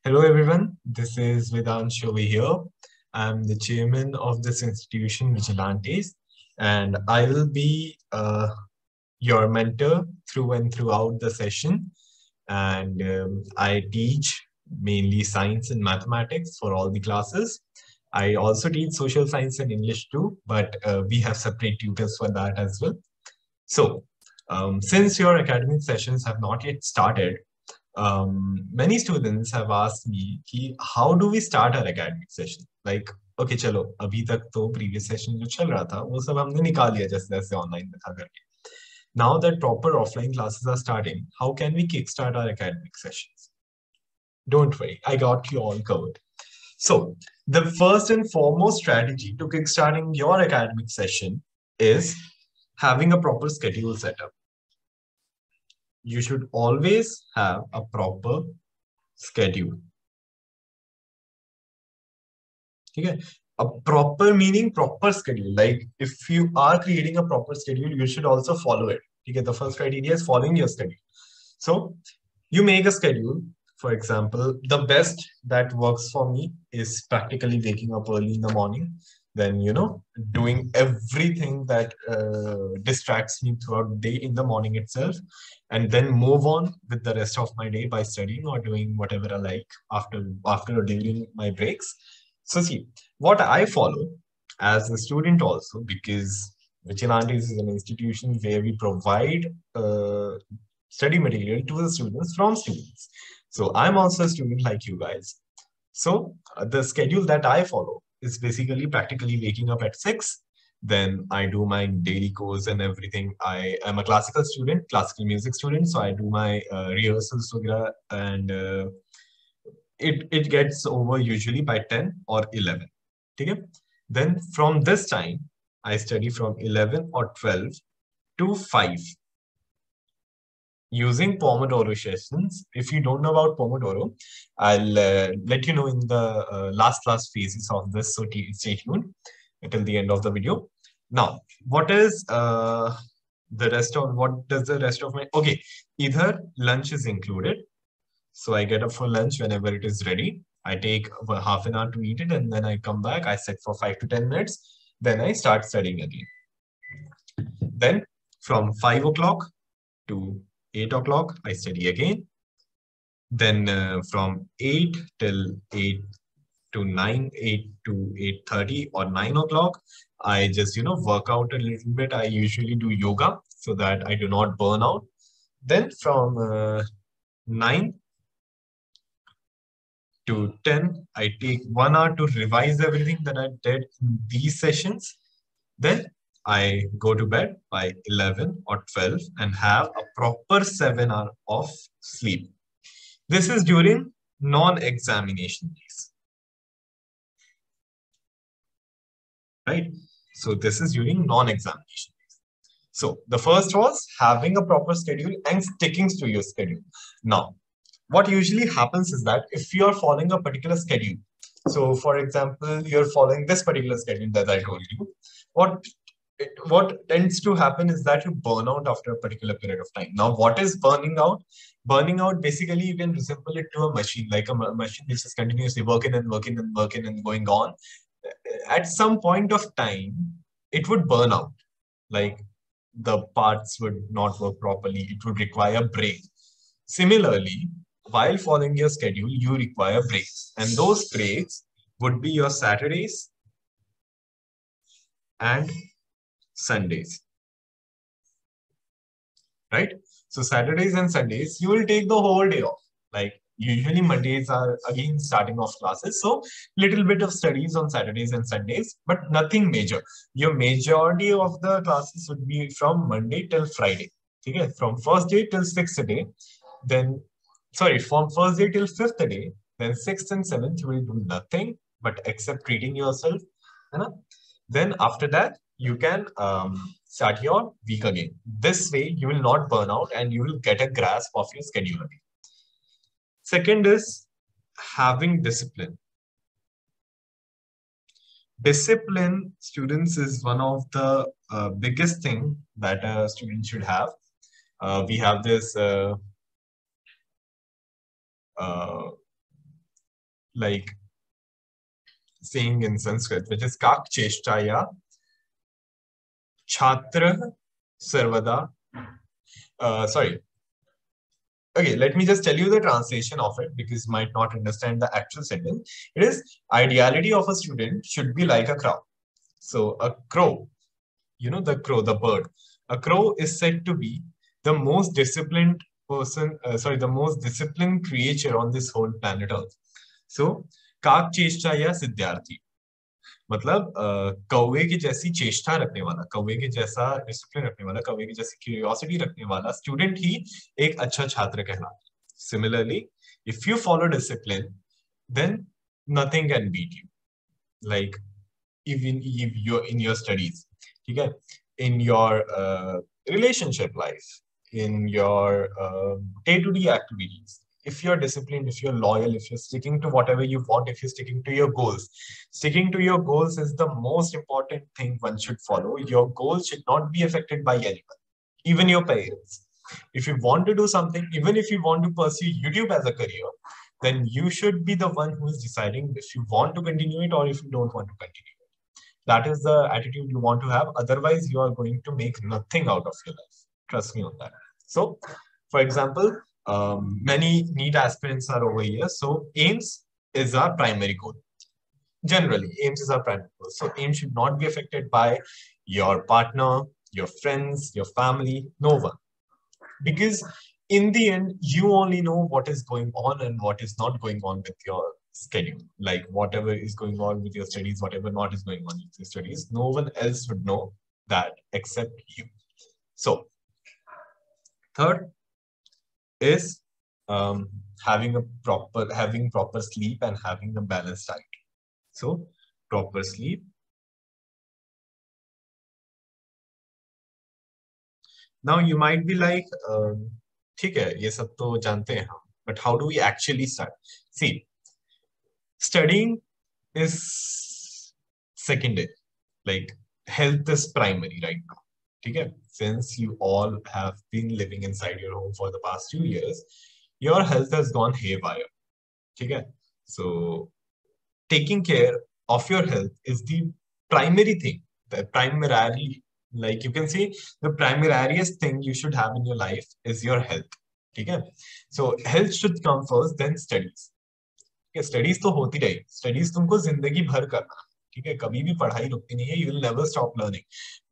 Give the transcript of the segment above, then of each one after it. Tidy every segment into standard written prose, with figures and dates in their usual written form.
Hello everyone, this is Vedansh over here. I'm the chairman of this institution, Vigilantes, and I will be your mentor through and throughout the session. And I teach mainly science and mathematics for all the classes. I also teach social science and English too, but we have separate tutors for that as well. So, since your academic sessions have not yet started, many students have asked me कि how do we start our academic session? Like, okay, चलो अभी तक तो previous session जो चल रहा था वो सब हमने निकाल लिया जैसे जैसे online में था करके. Now that proper offline classes are starting, how can we kickstart our academic sessions? Don't worry, I got you all covered. So, the first and foremost strategy to kickstarting your academic session is having a proper schedule setup. You should always have a proper schedule. Okay? A proper meaning proper schedule. Like if you are creating a proper schedule, you should also follow it. Okay? The first criteria is following your schedule. So you make a schedule. For example, the best that works for me is practically waking up early in the morning, then doing everything that distracts me throughout the day in the morning itself, and then move on with the rest of my day by studying or doing whatever I like after or during my breaks. So see, what I follow as a student also, because Vigilantes is an institution where we provide study material to the students from students. So I'm also a student like you guys. So the schedule that I follow is basically practically waking up at 6. Then I do my daily course and everything. I am a classical student, classical music student. So I do my rehearsals and it gets over usually by 10 or 11. Okay? Then from this time, I study from 11 or 12 to 5 using Pomodoro sessions. If you don't know about Pomodoro, I'll let you know in the last phases of this, so stay tuned until the end of the video. Now, what does the rest of my, okay, either lunch is included, so I get up for lunch whenever it is ready. I take half an hour to eat it, and then I come back, I sit for 5 to 10 minutes, then I start studying again. Then from 5 o'clock to 8 o'clock, I study again. Then from 8 till 8 to 9, 8 to 8:30 or 9 o'clock, I just, work out a little bit. I usually do yoga so that I do not burn out. Then from 9 to 10, I take 1 hour to revise everything that I did in these sessions. Then I go to bed by 11 or 12 and have a proper 7 hours of sleep. This is during non-examination days. Right? So this is during non-examination days. So the first was having a proper schedule and sticking to your schedule. Now, what usually happens is that if you are following a particular schedule, so for example, you're following this particular schedule that I told you, what tends to happen is that you burn out after a particular period of time. Now, what is burning out? Burning out, basically, you can resemble it to a machine, like a machine which is continuously working and working and working and going on. At some point of time, it would burn out. Like the parts would not work properly. It would require break. Similarly, while following your schedule, you require breaks. And those breaks would be your Saturdays and Sundays. Right? So Saturdays and Sundays, you will take the whole day off. Like usually Mondays are again starting off classes. So little bit of studies on Saturdays and Sundays, but nothing major. Your majority of the classes would be from Monday till Friday. Okay? From first day till sixth day. Then, sorry, from first day till fifth day. Then sixth and seventh, you will do nothing but except treating yourself. Then after that, you can start your week again. This way, you will not burn out and you will get a grasp of your schedule again. Second is having discipline. Discipline, students, is one of the biggest thing that a student should have. We have this like saying in Sanskrit, which is Kak Cheshtaya Chhatra Sarvada. Sorry. Okay, let me just tell you the translation of it because you might not understand the actual sentence. It is ideality of a student should be like a crow. So a crow, you know, the crow, the bird. A crow is said to be the most disciplined person, the most disciplined creature on this whole planet Earth. So, काक चेष्टा या सिद्धार्थी मतलब कौवे की जैसी चेष्टा रखने वाला, कौवे के जैसा डिसिप्लिन रखने वाला, कौवे की जैसी क्यूरियोसिटी रखने वाला स्टूडेंट ही एक अच्छा छात्र कहलाता है. Similarly, if you follow discipline, then nothing can beat you. Like even if you're in your studies, okay, in your relationship life, in your day-to-day activities, if you're disciplined, if you're loyal, if you're sticking to whatever you want, if you're sticking to your goals, sticking to your goals is the most important thing one should follow. Your goals should not be affected by anyone, even your parents. If you want to do something, even if you want to pursue YouTube as a career, then you should be the one who is deciding if you want to continue it or if you don't want to continue it. That is the attitude you want to have. Otherwise, you are going to make nothing out of your life. Trust me on that. So, for example, many NEET aspirants are over here. So, AIMS is our primary goal. Generally, AIMS is our primary goal. So, AIMS should not be affected by your partner, your friends, your family, no one. Because in the end, you only know what is going on and what is not going on with your schedule. Like whatever is going on with your studies, whatever not is going on with your studies, no one else would know that except you. So, third is having proper sleep and having a balanced diet. So, proper sleep. Now you might be like, ठीक है, ये सब तो जानते हैं हम, but how do we actually start? See, studying is secondary, like health is primary right now. Okay? Since you all have been living inside your home for the past 2 years, your health has gone haywire. Okay? So taking care of your health is the primary thing, the primarily, like you can see, the primariest thing you should have in your life is your health. Okay? So health should come first, then studies. Studies तो होती रही, studies तुमको जिंदगी भर करना, ठीक है, कभी भी पढ़ाई रुकती नहीं है, you will never stop learning,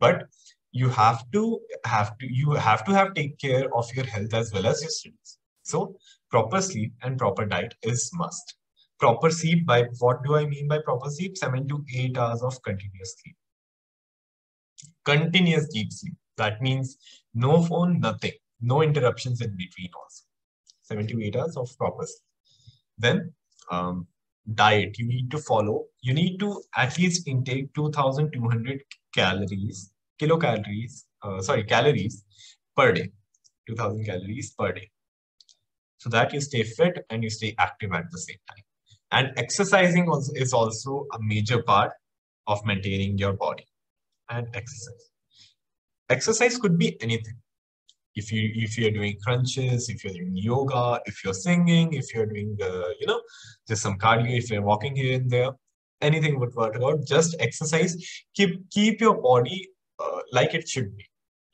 but you have to have take care of your health as well as your studies. So proper sleep and proper diet is must. Proper sleep, by what do I mean by proper sleep? 7 to 8 hours of continuous sleep, continuous deep sleep. That means no phone, nothing, no interruptions in between also. 7 to 8 hours of proper sleep. Then diet you need to follow. You need to at least intake 2200 calories per day, 2000 calories per day, so that you stay fit and you stay active at the same time. And exercising also is also a major part of maintaining your body. And exercise could be anything. If you're doing crunches, if you're doing yoga, if you're singing, if you're doing just some cardio, if you're walking here and there, anything would work out. Just exercise. Keep your body like it should be.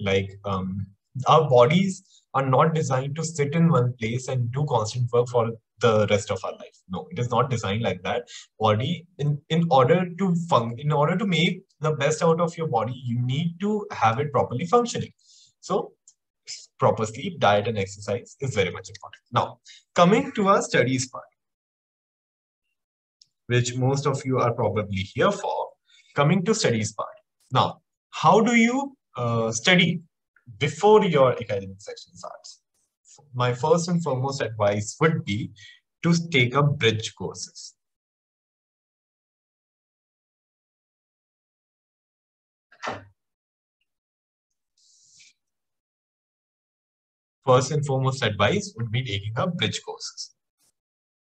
Like our bodies are not designed to sit in one place and do constant work for the rest of our life. No, it is not designed like that. Body, in order to make the best out of your body, you need to have it properly functioning. So proper sleep, diet, and exercise is very much important. Now, coming to our studies part, which most of you are probably here for, coming to studies part. Now, how do you study before your academic section starts? My first and foremost advice would be to take up bridge courses. First and foremost advice would be taking up bridge courses.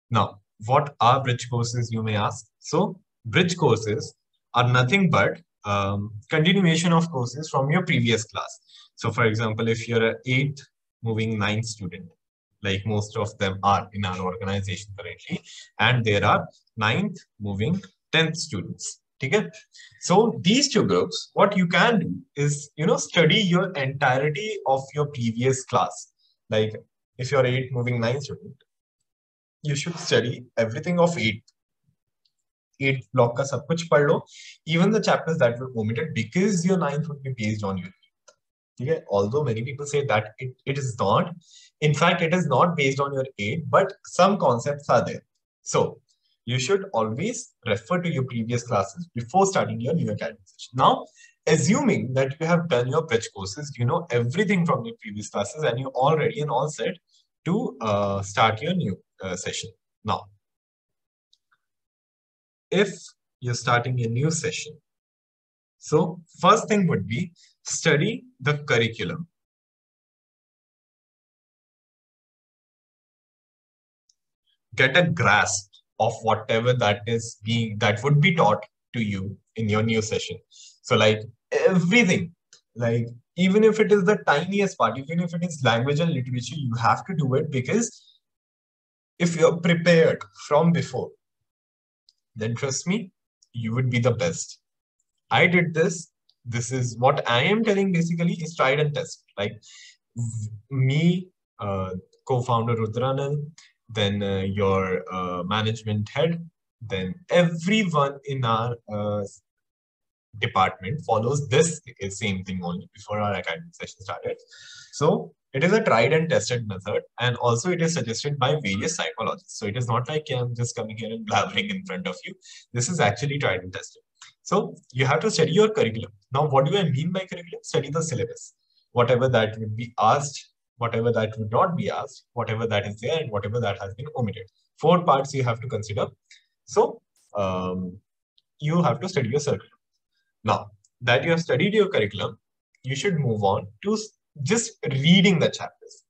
Now, what are bridge courses, you may ask? So, bridge courses are nothing but continuation of courses from your previous class. So, for example, if you're an 8th moving 9th student, like most of them are in our organization currently, and there are 9th moving 10th students. Okay, so these two groups, what you can do is, study your entirety of your previous class. Like if you're 8 moving 9 student, you should study everything of 8 block ka sab kuch pad lo, even the chapters that were omitted, because your 9th would be based on your. Okay, although many people say that it is not. In fact, it is not based on your 8, but some concepts are there. So you should always refer to your previous classes before starting your new academic session. Now, assuming that you have done your bridge courses, you know everything from your previous classes, and you're all ready and all set to start your new session. Now, if you're starting a new session, so first thing would be study the curriculum. Get a grasp of whatever that would be taught to you in your new session. So like everything, like even if it is the tiniest part, even if it is language and literature, you have to do it, because if you're prepared from before, then trust me, you would be the best. I did this. This is what I am telling basically is tried and tested. Like me, co-founder Rudranal, then your management head, then everyone in our department follows this same thing only before our academic session started. So it is a tried and tested method, and also it is suggested by various psychologists. So it is not like I'm just coming here and blabbering in front of you. This is actually tried and tested. So you have to study your curriculum. Now, what do I mean by curriculum? Study the syllabus. Whatever that would be asked, whatever that would not be asked, whatever that is there, and whatever that has been omitted. 4 parts you have to consider. So you have to study your curriculum. Now that you have studied your curriculum, you should move on to just reading the chapters.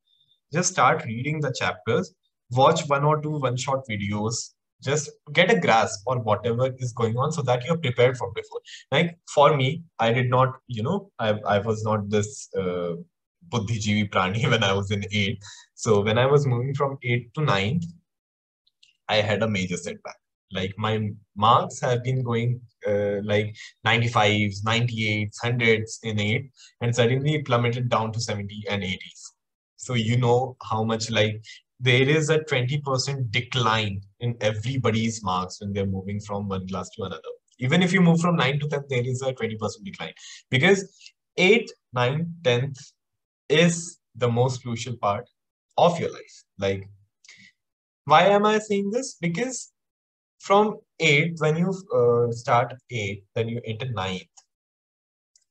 Just start reading the chapters, watch 1 or 2 one-shot videos, just get a grasp on whatever is going on so that you're prepared from before. Like for me, I did not, I was not this buddhijeevi prani when I was in 8. So when I was moving from 8 to 9, I had a major setback. Like my marks have been going like 95s, 98s, 100s in 8, and suddenly it plummeted down to 70 and 80s. So you know how much, like, there is a 20% decline in everybody's marks when they're moving from one class to another. Even if you move from 9 to 10, there is a 20% decline, because 8, 9, 10th is the most crucial part of your life. Like, why am I saying this? Because from 8, when you start 8, then you enter 9th,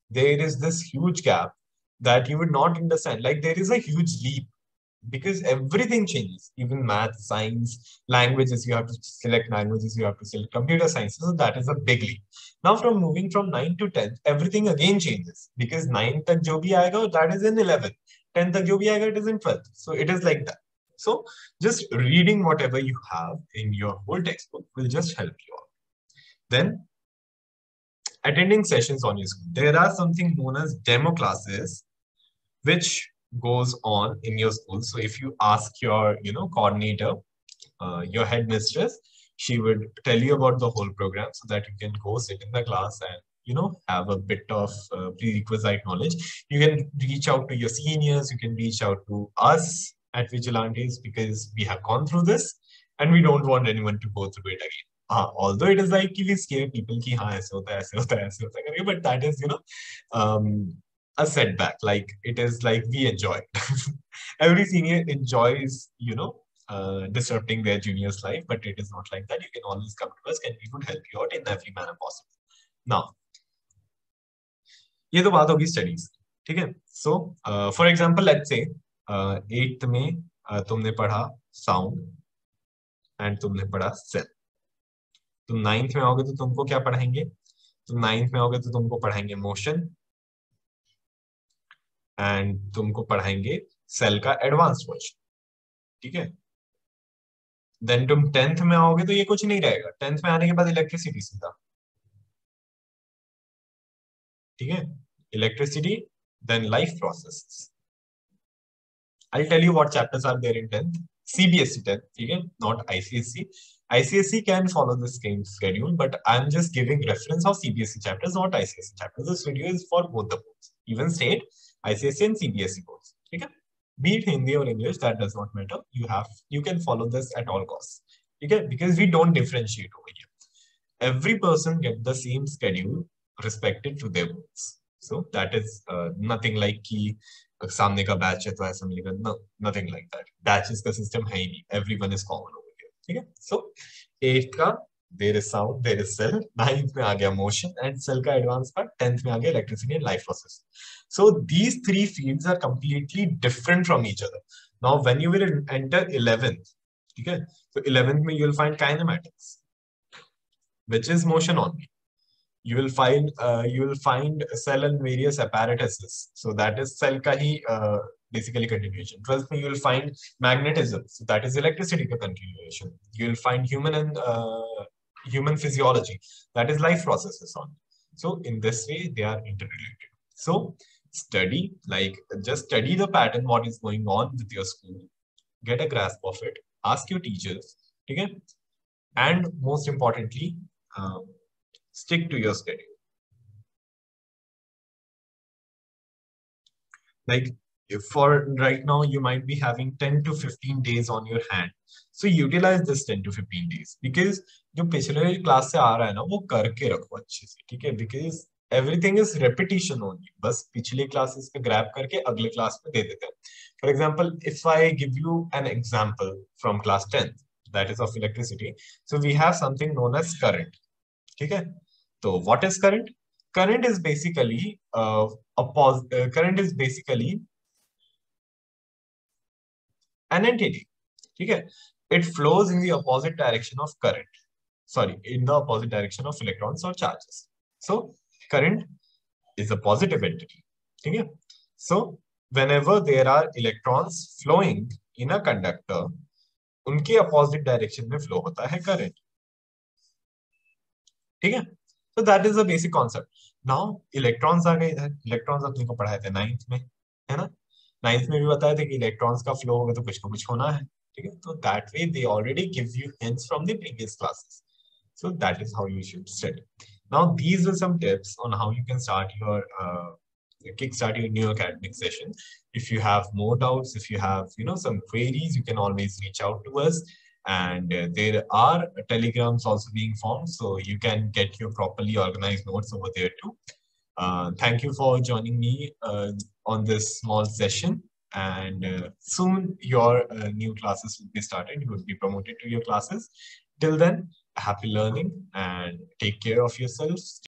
there is this huge gap that you would not understand. Like there is a huge leap, because everything changes, even math, science, languages, you have to select languages, you have to select computer sciences. So that is a big leap. Now from moving from 9 to 10th, everything again changes, because 9th tak jo bhi aayega, that is in 11th. 10th tak jo bhi aayega, it is in 12th. So it is like that. So just reading whatever you have in your whole textbook will just help you out. Then attending sessions on your school. There are something known as demo classes, which goes on in your school. So if you ask your, coordinator, your headmistress, she would tell you about the whole program so that you can go sit in the class and, have a bit of prerequisite knowledge. You can reach out to your seniors. You can reach out to us at Vigilantes, because we have gone through this and we don't want anyone to go through it again. Although it is like we scare people ki haan aise hota hai, aise hota hai, aise hota hai, but that is, a setback. Like it is like we enjoy it. Every senior enjoys, disrupting their junior's life, but it is not like that. You can always come to us and we would help you out in every manner possible. Now, ये तो बात होगी studies, ठीक है. So for example let's say 8th में तुमने पढ़ा sound and तुमने पढ़ा सेल. तुम 9th में आओगे तो तुमको क्या पढ़ाएंगे? तुम 9th में आओगे तो तुमको पढ़ाएंगे मोशन, एंड तुमको पढ़ाएंगे सेल का एडवांस्ड वर्जन, ठीक है. देन तुम 10th में आओगे तो ये कुछ नहीं रहेगा. 10th में आने के बाद इलेक्ट्रिसिटी सीधा, ठीक है. Electricity, then life process, I'll tell you what chapters are there in 10th. CBSE 10th, okay? Not ICSE. ICSE can follow the same schedule, but I'm just giving reference of CBSE chapters, not ICSE chapters. This video is for both the boards, even state, ICSE and CBSE boards. Okay? Be it Hindi or English, that does not matter. You can follow this at all costs. Okay? Because we don't differentiate over here. Every person get the same schedule respected to their boards. So that is nothing like कि सामने का batch है तो ऐसा मिलेगा. No, nothing like that. Batches का system है ही नहीं. Everyone is common over here. ठीक है? So 8th का there is sound, there is cell. 9th में आ गया motion and cell का advanced part. 10th में आ गया electricity and life process. So these three fields are completely different from each other. Now when you will enter 11th, okay? So 11th में you will find kinematics, which is motion only. You will find cell and various apparatuses. So that is cell ka hi basically continuation. 12th you will find magnetism. So that is electricity ka continuation. You will find human physiology. That is life processes on. So in this way they are interrelated. So just study the pattern, what is going on with your school. Get a grasp of it. Ask your teachers. Okay? And most importantly, stick to your schedule. Like for right now, you might be having 10 to 15 days on your hand. So utilize this 10 to 15 days because जो पिछले class से आ रहा है ना वो करके रखो अच्छे से, ठीक है? Because everything is repetition only. बस पिछले क्लासेस पे grab करके अगले क्लास पे दे देते हैं. For example, if I give you an example from class 10th, that is of electricity. So we have something known as current. ठीक है? So what is current? Current is basically an entity. Okay? It flows in the opposite direction of current. Sorry, in the opposite direction of electrons or charges. So current is a positive entity. Okay? So whenever there are electrons flowing in a conductor, उनके opposite direction में flow होता है current. ठीक है? So that is the basic concept. Now electrons आ गए इधर. Electrons अपने को पढ़ाए थे 9th में, है ना? 9th में भी बताया था कि electrons का flow होगा तो कुछ ना कुछ होना है. ठीक है? So that way they already give you hints from the previous classes. So that is how you should study. Now these are some tips on how you can start your kickstart your new academic session. If you have more doubts, if you have some queries, you can always reach out to us. And there are telegrams also being formed, so you can get your properly organized notes over there too. Thank you for joining me on this small session, and soon your new classes will be started. You will be promoted to your classes. Till then, happy learning and take care of yourselves.